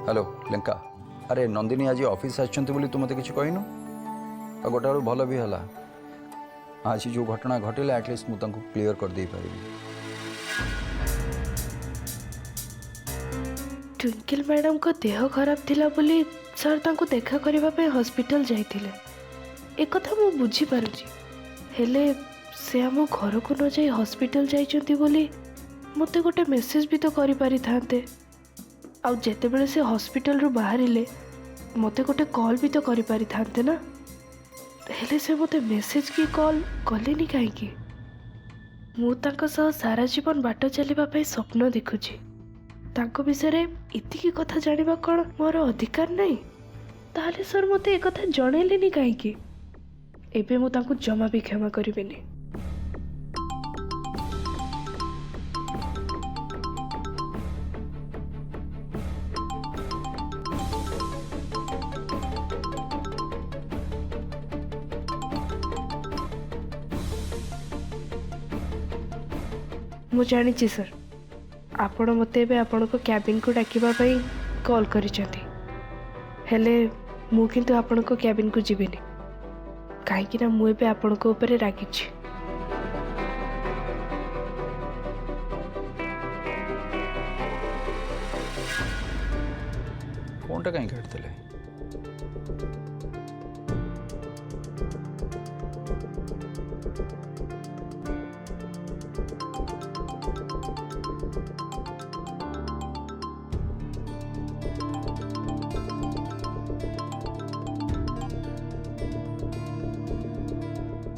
Hello Lanka अरे नंदिनी आज office आछंती तू मत कि कहनु आ गोटे बेलू भल भी है आज जो घटना घटला एटलिस्ट मुझे क्लीयर कर दे पारि। ट्विंकल मैडम को देह खराब थिला बोली सर तांको देखा करबा पे हॉस्पिटल जाइथिले ए कथा मु बुझी पारुची हेले से आम घर को न जाई हॉस्पिटल जाइचंती बोली मते गोटे मेसेज भी तो करि पारि थांते आउ जेते बेले से हॉस्पिटल रु बाहरिले मते गोटे कॉल भी तो करि पारि थांते ना हेले से मते मेसेज की कॉल कलेनी काहेकि मु तांको सह सारा जीवन बाट चलिबा पे स्वप्न देखुची तांको विषय इतिकी कथा जानिबा कोन मोर अधिकार नहीं ताले सर मते ए कथा जणैलेनी काहेकि एबे मु तांको जमा भी क्षमा करिबिनी। मु जानी सर आपण मते एबे आपण को कैबिन को डाकिबा पई कॉल करिसेंती हेले मु किंतु आपण को कैबिन को जिबिनी काहे कि ना मु एबे आपण को ऊपर रागी छी। फोन टा कहीं काटते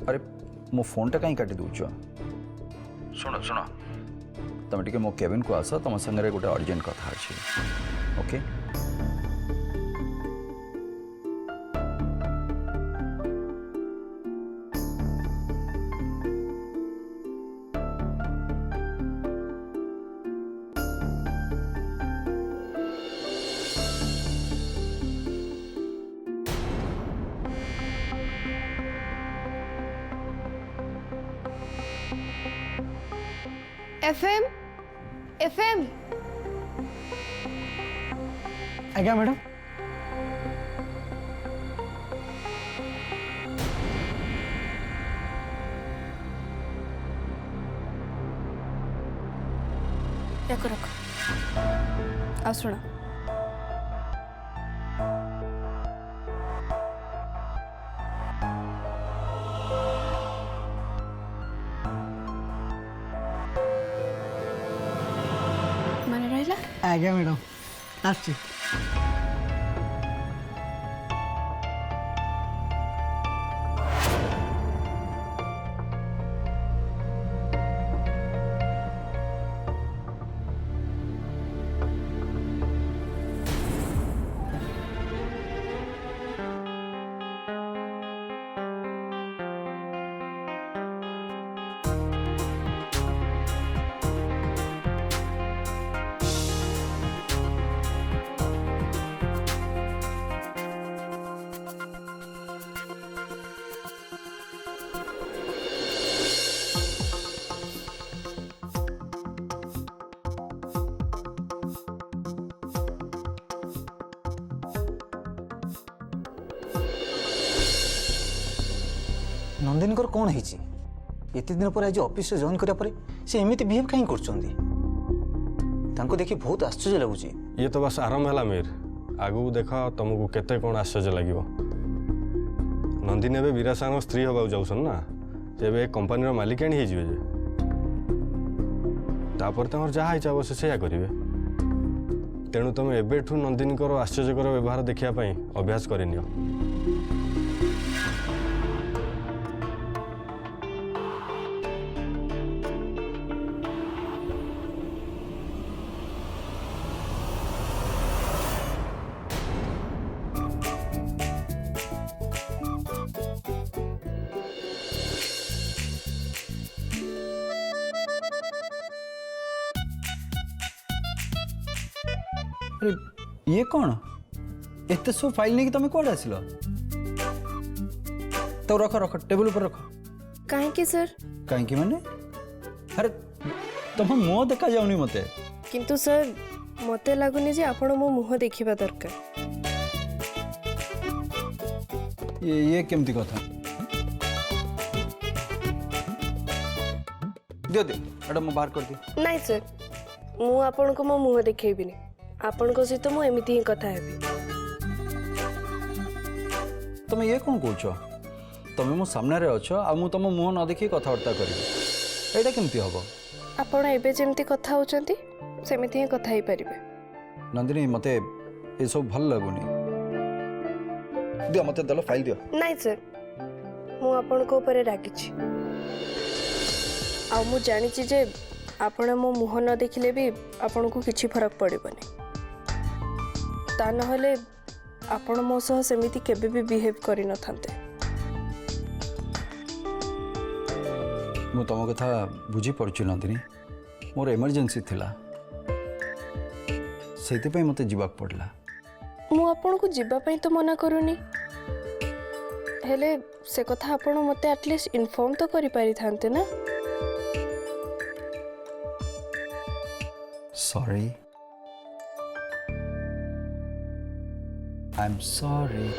अरे मो फोन टा कहीं काटी दूच शुण शुण तुम टे मो केबिन को आस तुम संगे गोटे अर्जेंट कथा अच्छे ओके। एफएम एफएम आज्ञा मैडम रखो रखो आ सुनो मन रहिला आज्ञा मैडम आसी नंदिनी कौन है एत दिन पर आज ऑफिस जॉइन करा से एमती बिहेव कहीं कर देखी बहुत आश्चर्य लगुच। ये तो बस आरंभ है मीर आगू देख तुमको केते कौन आश्चर्य लगे। नंदिनी एवं विरासा स्त्री हवा जाऊन ना जे कंपानी मालिकाणी होपर जहाँ इच्छा हम से करेंगे तेणु तुम एवं नंदिनी आश्चर्यकर व्यवहार देखापी अभ्यास करनी। अरे ये कौन एत सब फाइल नहीं कि तुम कौन आसिल तो रख रख टेबल ऊपर रख। काहे सर कहीं माने अरे तुम मुह देखा जाऊनी मते किंतु सर मते लागुनी जे आपण मो मुह देखिबा दरकार। ये केमती कथा दियो दियो एटा मु बाहर कर दियो। नाइ सर, मु आपण को मो मुह देखैबिनी। आपण को सहित मु एमिति ही कथा हेबी। तमे ये कौन कहछ? तमे मो सामने रे अछ आ मु तम मुंह न देखि कथावार्ता करिबी, एटा केमती हबो? आपण एबे जेमति कथा होचंती सेमिति ही कथा ही परिबे। नंदिनी मते ये सब भल लगुनी। दियो मते दलो फाइल दियो। नाइ सर, मु आपण को ऊपर रागी छी। आ मु जानि छी जे आपण मो मुह न देखिले भी आपण को किछि फरक पड़िबनी। ता न हले आपण मो सह सेमिति केबे भी बिहेव करि न थांते। मु तम कथा बुझी पड़छु नंदिनी, मोर इमरजेंसी थिला सेति पई मते जीवाक पड़ला। मु आपण को जीवा पई तो मना करूनी, हेले से कथा आपण मते एटलीस्ट इन्फॉर्म तो करि पारि थांते ना। Sorry. I'm sorry.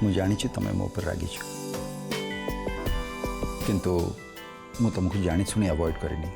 मु जानी तमें मो पर रागी छ, किंतु मु तुमको जानी सुनी अवॉइड करेनी।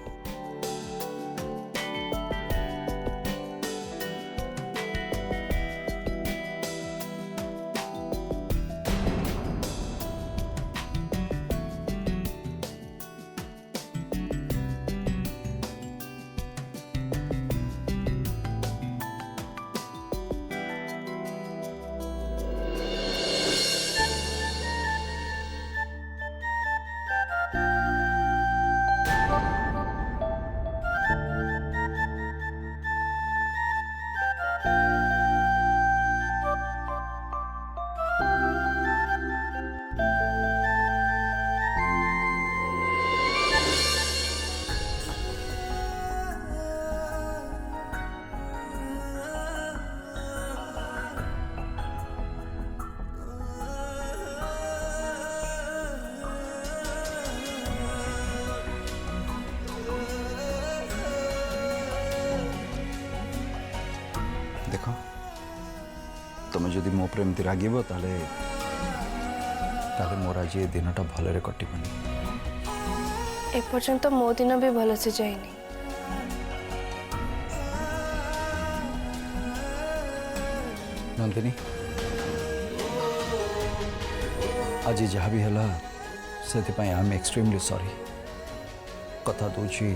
देख तुम जदि मो पर एमती रागिब ताले मोर आज ये दिनटा भलरे कटिबनी। एपर्यंत मो दिन भी भल से जाइनी। नंदिनी आज जहाँ भी है से आई एम एक्सट्रीमली सॉरी। कथा दूची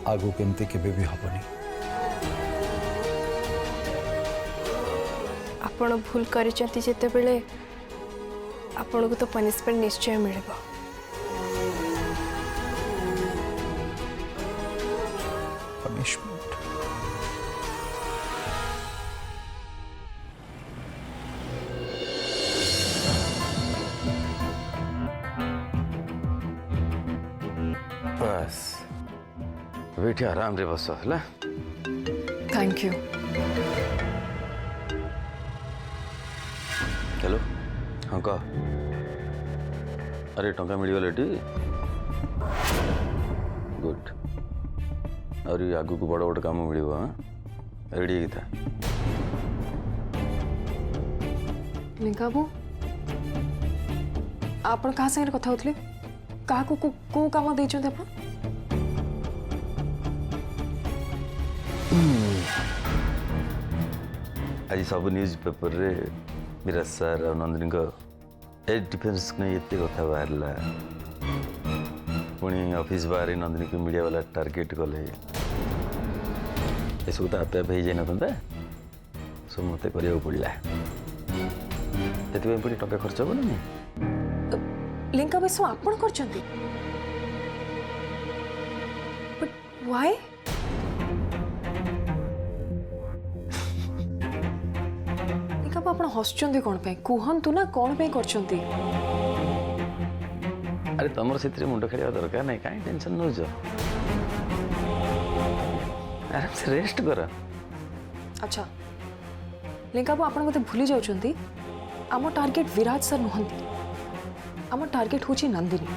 आगु केमती केबे भी हबनी। आपण भूल करिसेंती जेते बेले आपण को तो पनिशमेंट निश्चय मिलेबा। पनिशमेंट बस बैठी आराम रे बस है। Thank you. हेलो हाँ कह। अरे टंका मिलगला टी गुड। और आगु को बड़ बड़ काम मिल। हाँ रेडी था बाबू आप क्या सागर कथा होते क्या को काम दे आज सब न्यूज पेपर रे विराज सर और नंदिनी को ए डिफेन्स नहीं एत कथा बाहर पुणी ऑफिस बाहर नंदिनी को मीडिया वाला टार्गेट कले ये सब तो आपे आप जाइन था सब मत करा पड़ा से पुणी टका खर्च हम ना लिंका बेसो आपण करछंती बट व्हाई लिंका आपण हसचंती कोन पे कुहंतु ना कोन पे करछंती अरे तुम से मुंड खेल दरकार नहीं कहीं टेंशन नौ आराम से रेस्ट कर अच्छा लिंका आपण मते भूली जाउछंती आम टार्गेट विराज सर नुहंती आम टार्गेट होची नंदिनी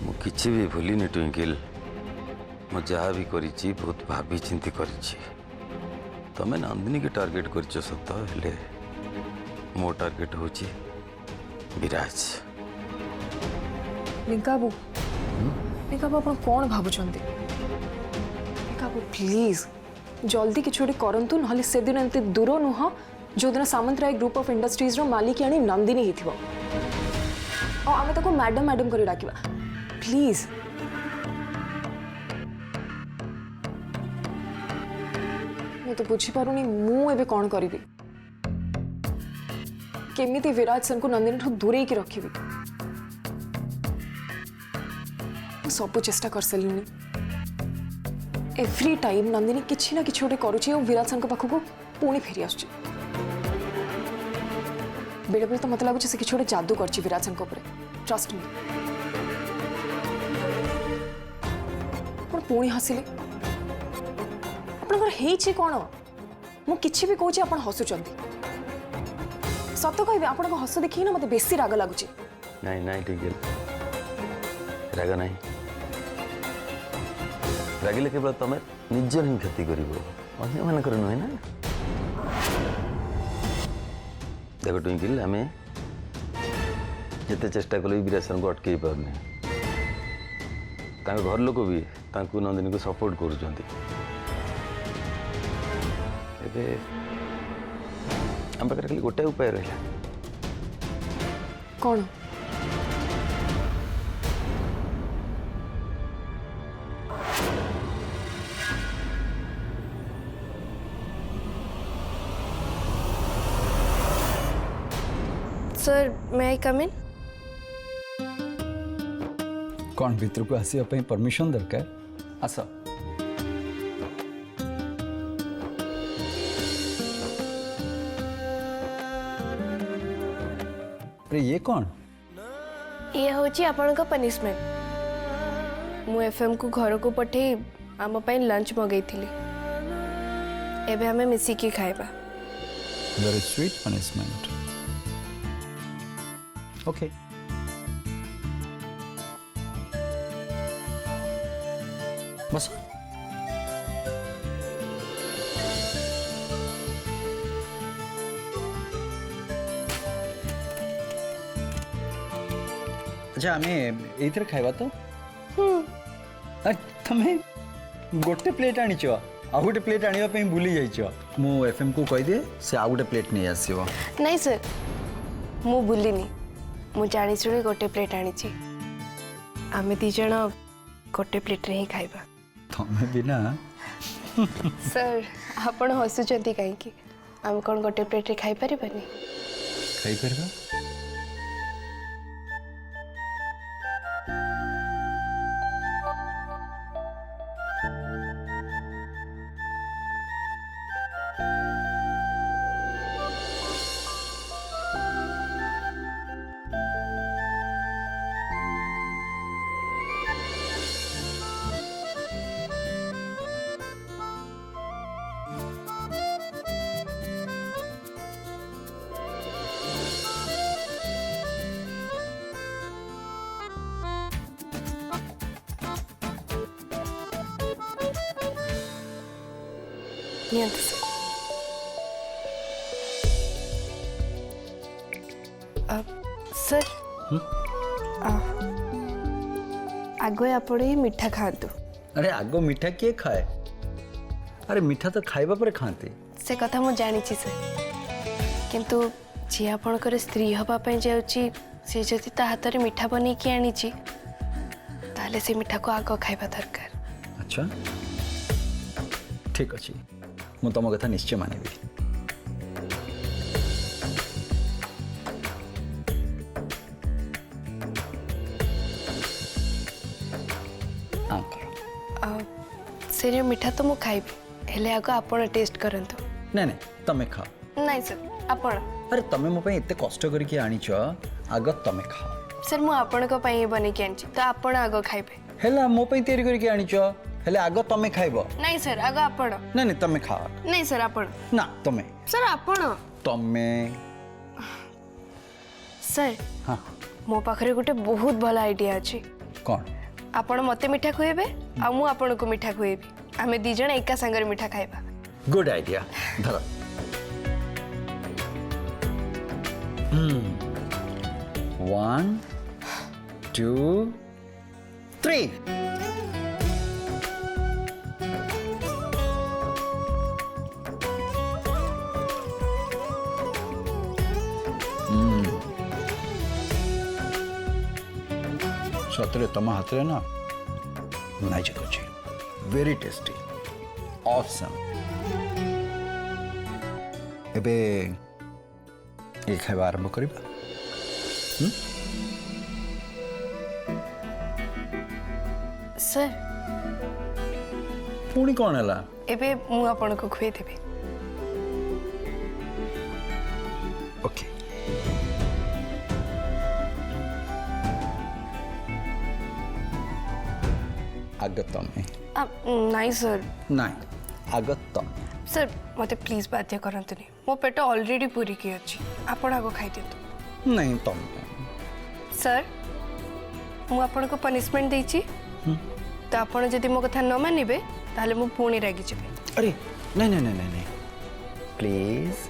मु किछि भी भूलिनी ट्विंकल मु जहाँ भी करी बहुत भाभी चिंती करी तमें नंदिनी के टार्गेट कर सत हेले मो टार्गेट होची विराज लिंका आपण कौन भावुचंती लिंका प्लीज जल्दी कि छोटे करंतु नहले से दिन एंते दूर नुह जो दिन सामंतराय ग्रुप ऑफ इंडस्ट्रीज रो मालिक यानी नंदिनी हिथिबो और आमे ताको मैडम मैडम करी डाकिबा प्लीज मैं तो बुझी पारुनी मु एबे कोन करिबी केमिति विराज सर को नंदिनी ठो दूरे की रखिबी सब चेष्टा कर सलिनी एवरी टाइम नंदिनी किसी ना किसी गोटे करुच्ची और विराज सर पाखक पुणी फेरी आस बेले बेले तो मत लगुच से किसी गोटे जादू कर विराज सर ट्रस्ट मी पुणी हसिले आपंकर कौन मुझे भी कौच आप हसुंट सत कह आप हस देखिए ना मत बेसी राग लगुच नहीं नहीं ठीक है राग नहीं रागिले केवल तुम निजर ही क्षति कर नुहे ना देख ट्विंकल आम जिते चेष्टा कले विराज सर को अटकई पारने घर लोक भी नंदिनी को सपोर्ट कर आम पाखे खाली गोटे उपाय रहा कौन सर मैं आई कम इन कौन भीतर को आसवाई परमिशन दरकार आस अरे ये कौन ये होची आपनका पनिशमेंट मु एफएम को घर को पठे आम पई लंच मगई थिली एबे हमें मिसी की खाइबा वेरी स्वीट पनिशमेंट ओके बस अच्छा आम ये खाइबा तो तमें गोटे प्लेट आनीच आ गोटे प्लेट आने भूली जाइछ मु एफएम को कह दिए से आ गोटे प्लेट नहीं आसीबो नहीं सर मु भूलिनी मु जानी शुणी गोटे प्लेट आनी आमे दी जण गोटे प्लेट रे ही खाइबा तमें बिना सर आपण हसुचंती कहीं आम कौन गोटे प्लेट रे खाई परिबानी खाई परबा नियंत सर सर आगे आप ही मीठा खातु अरे आगो मीठा किए खाए अरे मीठा तो खाइबा पर खाते से कथा मु जानी सर किंतु जी आपणकर स्त्री हवाई जाऊँगी सी जदि ता हाथ में मीठा बन की आनी ताले से मीठा को आग खाइबा दरकार। अच्छा ठीक अच्छे मु तुम कथा निश्चय मानिबी। से जो मीठा तो मु खाइबी हेले आग आपण टेस्ट करंतु। नहीं नहीं तमें खाओ। नहीं सर आपण। अरे तमें मो एत कष्ट करके आनीच आग तमें खाओ। सर मु आपण को पई बने के आनी तो आपण आग खाइबे। हेला मो तैयारी करके आनीच हेले आग तमें खाइबो। नहीं सर आग आपण। नहीं नहीं तमें खाओ। नहीं सर आपण। ना तमें। सर आपण। तमें। सर हाँ मो पाखरे गोटे बहुत भल आइडिया अछि। कौन? आपण मते मीठा खुएबे आ मु आपण को मीठा खुएबी आमे दी जण एका संगर मीठा खाइबा। गुड आइडिया धर। 1 2 3 सतरे तम हाथ रे ना मैजिक अच्छी वेरी टेस्टी ऑसम। एबे ये खाइबा आरंभ करिबा। सर पुणी कौन है? एबे मु आपण को खुए देबे। ओके आगत में नहीं सर नहीं आगत सर मते प्लीज बाध्य करंतुनी मो पेट ऑलरेडी पूरी की अछि आपण आगो खाइ देतु। नहीं तुम सर मु आपण को पनिशमेंट देछि तो आपण जदि मो कथा न मानिबे ताले मु पुणी रागी जेबे। अरे नहीं नहीं नहीं नहीं, नहीं। प्लीज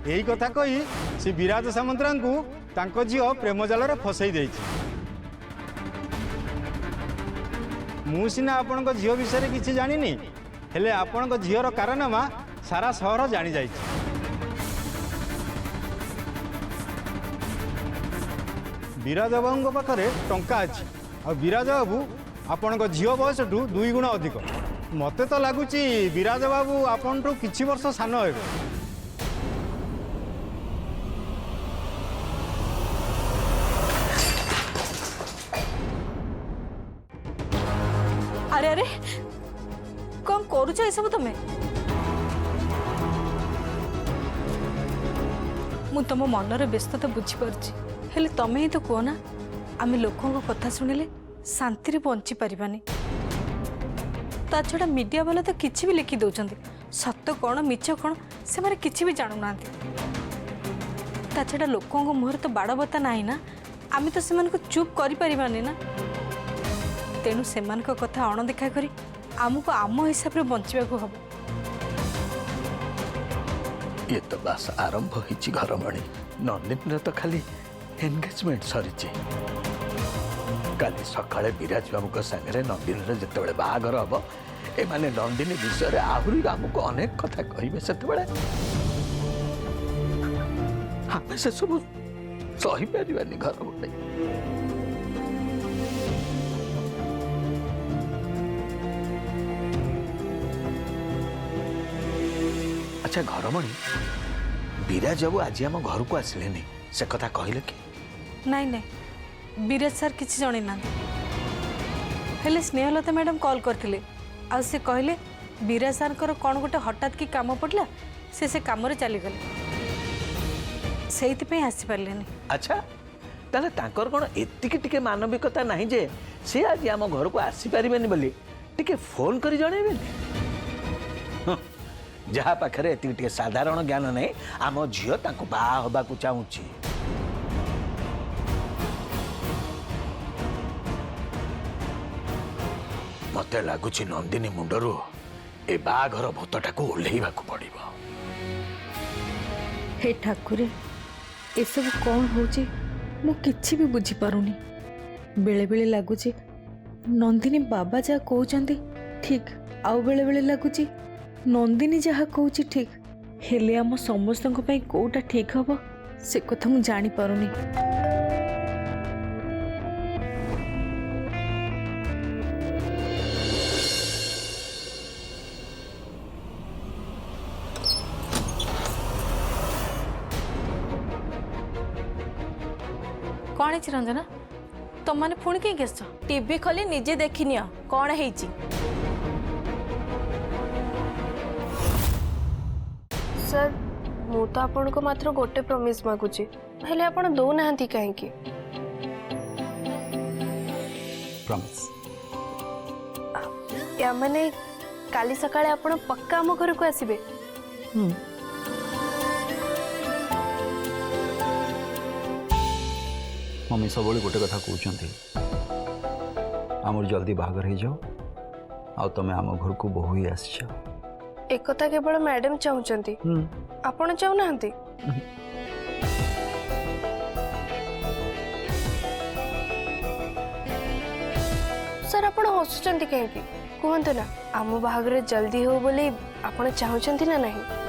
यही कथा कही से विराज सामंतरा को झील प्रेम जाल फसई दे। मु सीना आपण झील विषय किसी जानी हेले आपण झीर कारनामा सारा सहर जानी जाई। विराज बाबू पाखे टंका अच्छी और विराज बाबू आपण झील बयस 2 गुण अधिक। मते तो लगुच विराज बाबू आपण किछि वर्ष सान हे। अरे अरे कौन करुच ये सब तुम? मु तुम मनर व्यस्तता बुझीपारछि हेले तमे ही तो कह ना आम लोकों कथा शुणिले शांति बंची पारिबानी। ता छड़ा मीडिया वाला तो किछि भी लिखि दउछंती सत्य कौन मिछ कौन से मारे किछि भी जानू नांती। ता छड़ा लोकों मुहर तो बाड़ बता नाही ना आम तो से चुप करि परिबानी ना। तेणु सेमान को कथा अणदेखा करी आमको आम हिसाब से बंचवा को हम। ये तो बस आरंभ होइछि घरमणी। नंदिनी तो खाली एंगेजमेंट सरी काली सकाळे विराज बाबू संगे नंदिनी जिते बाहागर हम ए माने नंदिनी विषय आहरी आमको अनेक कथा कहे से आम से सब सही पारानी घर गोटे। अच्छा घरमणी विराज बाबू आज आम घर को आसिले नहीं से कथा कहले कि? नहीं नहीं विराज सर किसी जन ना हेले स्नेहलता मैडम कॉल करथिले आ से कहले विराज सर कौन गोटे हठात की काम पड़ला से काम चली गले से आसी पारे नहीं। अच्छा ताले तांकर कौन एतिकी टिके मानविकता नहीं जे से आज आम घर को आसी पारिबेनी बोली टिके फोन करी जणेबेनी? जहाँ पाखे एति साधारण ज्ञान नहीं आम झील बाहा हवा चाहूँगी मत लगुच नंदिनी मुंडरू ए बाघर भूतटा को ओह्लैवा पड़ो। हे ठाकुरे एसबू कौन होची मु किछि भी बुझी पारुनी। बेले बेले लगुची नंदिनी बाबा जहाँ कहते ठीक आउ बेले बेले लगुची नंदिनी जहाँ कहूँ ठीक हेले आम समस्त कौटा ठीक हम से कथा मु जानी पारुनी। कौन है रंजना तुम मैंने पुणी कहीं आस टीवी खोली निजे देखनी कौन है सर मु तो आपन को मात्र गोटे प्रॉमिस मागुची हेले आपन दो नाहंती काहे की प्रॉमिस या माने काली सकाळे आपन पक्का हम घर को आसीबे। मम्मी सब गोटे कथा कहते आमर जल्दी बाहर हो जाओ आ तुम आम घर को बहु ही आस एक कथा केवल मैडम चाहूचंती आपण चाहूनाहंती सर आपण हसुचंती कहीं कहतु ना आम बाहागर जल्दी हो बोली आपण चाहूचंती ना नहीं।